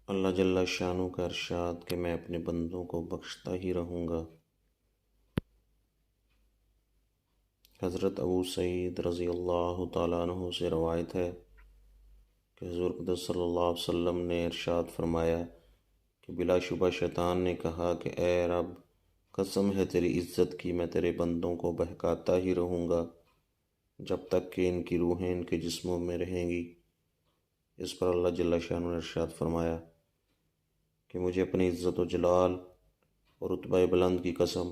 اللہ جل شانہ کا ارشاد کہ میں اپنے بندوں کو بخشتا ہی رہوں گا۔ حضرت ابو سعید رضی اللہ تعالیٰ عنہ سے روایت ہے کہ حضور اقدس صلی اللہ علیہ وسلم نے ارشاد فرمایا کہ بلا شبہ شیطان نے کہا کہ اے رب، قسم ہے تیری عزت کی، میں تیرے بندوں کو بہکاتا ہی رہوں گا جب تک کہ ان کی روحیں ان کے جسموں میں رہیں گی۔ اس پر اللہ جل شانہ نے ارشاد فرمایا کہ مجھے اپنی عزت و جلال اور رتبہ بلند کی قسم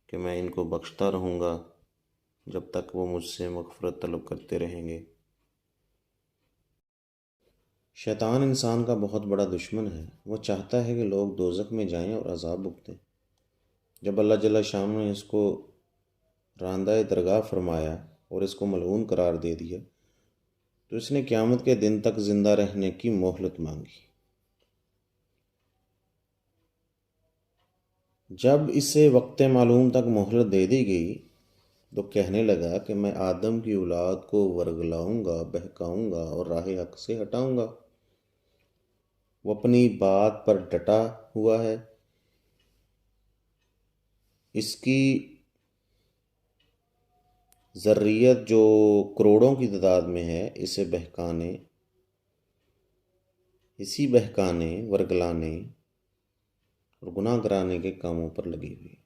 کہ میں ان کو بخشتا رہوں گا جب تک وہ مجھ سے مغفرت طلب کرتے رہیں گے۔ شیطان انسان کا بہت بڑا دشمن ہے۔ وہ چاہتا ہے کہ لوگ دوزخ میں جائیں اور عذاب بھگتیں۔ جب اللہ جل شانہ نے اس کو راندہ درگاہ فرمایا اور اس کو ملعون قرار دے دیا تو اس نے قیامت کے دن تک زندہ رہنے کی مہلت مانگی۔ جب اسے وقت معلوم تک مہلت دے دی گئی تو کہنے لگا کہ میں آدم کی اولاد کو ورگلاؤں گا، بہکاؤں گا اور راہ حق سے ہٹاؤں گا۔ وہ اپنی بات پر ڈٹا ہوا ہے۔ اس کی ذریت جو کروڑوں کی تعداد میں ہے، اسی بہکانے، ورگلانے اور گناہ کرانے کے کاموں پر لگی ہوئی ہے۔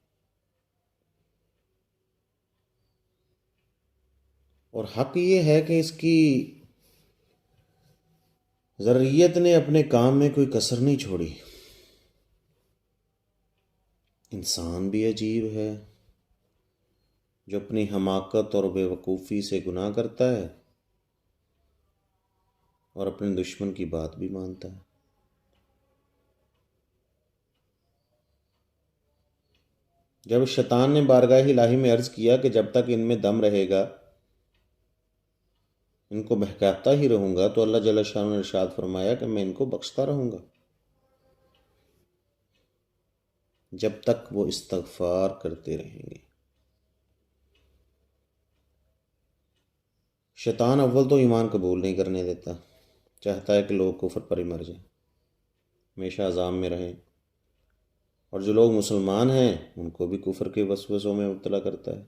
اور حق یہ ہے کہ اس کی ذریت نے اپنے کام میں کوئی کسر نہیں چھوڑی۔ انسان بھی عجیب ہے جو اپنی حماقت اور بے وقوفی سے گناہ کرتا ہے اور اپنے دشمن کی بات بھی مانتا ہے۔ جب شیطان نے بارگاہ الہی میں عرض کیا کہ جب تک ان میں دم رہے گا ان کو بہکاتا ہی رہوں گا، تو اللہ جل شانہ نے ارشاد فرمایا کہ میں ان کو بخشتا رہوں گا جب تک وہ استغفار کرتے رہیں گے۔ شیطان اول تو ایمان قبول نہیں کرنے دیتا، چاہتا ہے کہ لوگ کفر پر ہی مر جائیں، ہمیشہ عذاب میں رہیں، اور جو لوگ مسلمان ہیں ان کو بھی کفر کے وسوسوں میں مبتلا کرتا ہے،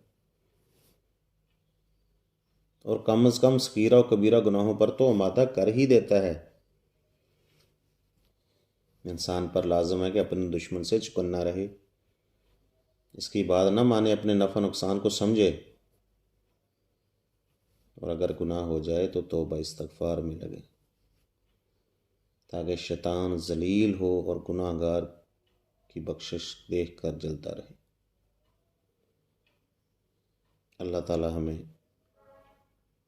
اور کم از کم صغیرہ و کبیرہ گناہوں پر تو آمادہ کر ہی دیتا ہے۔ انسان پر لازم ہے کہ اپنے دشمن سے چکنا رہے، اس کی بات نہ مانے، اپنے نفع نقصان کو سمجھے، اور اگر گناہ ہو جائے تو توبہ استغفار میں لگے تاکہ شیطان ذلیل ہو اور گناہ گار کی بخشش دیکھ کر جلتا رہے۔ اللہ تعالی ہمیں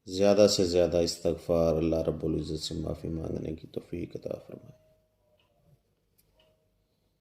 زیادہ سے زیادہ استغفار، اللہ رب العزت سے معافی مانگنے کی توفیق عطا فرمائے۔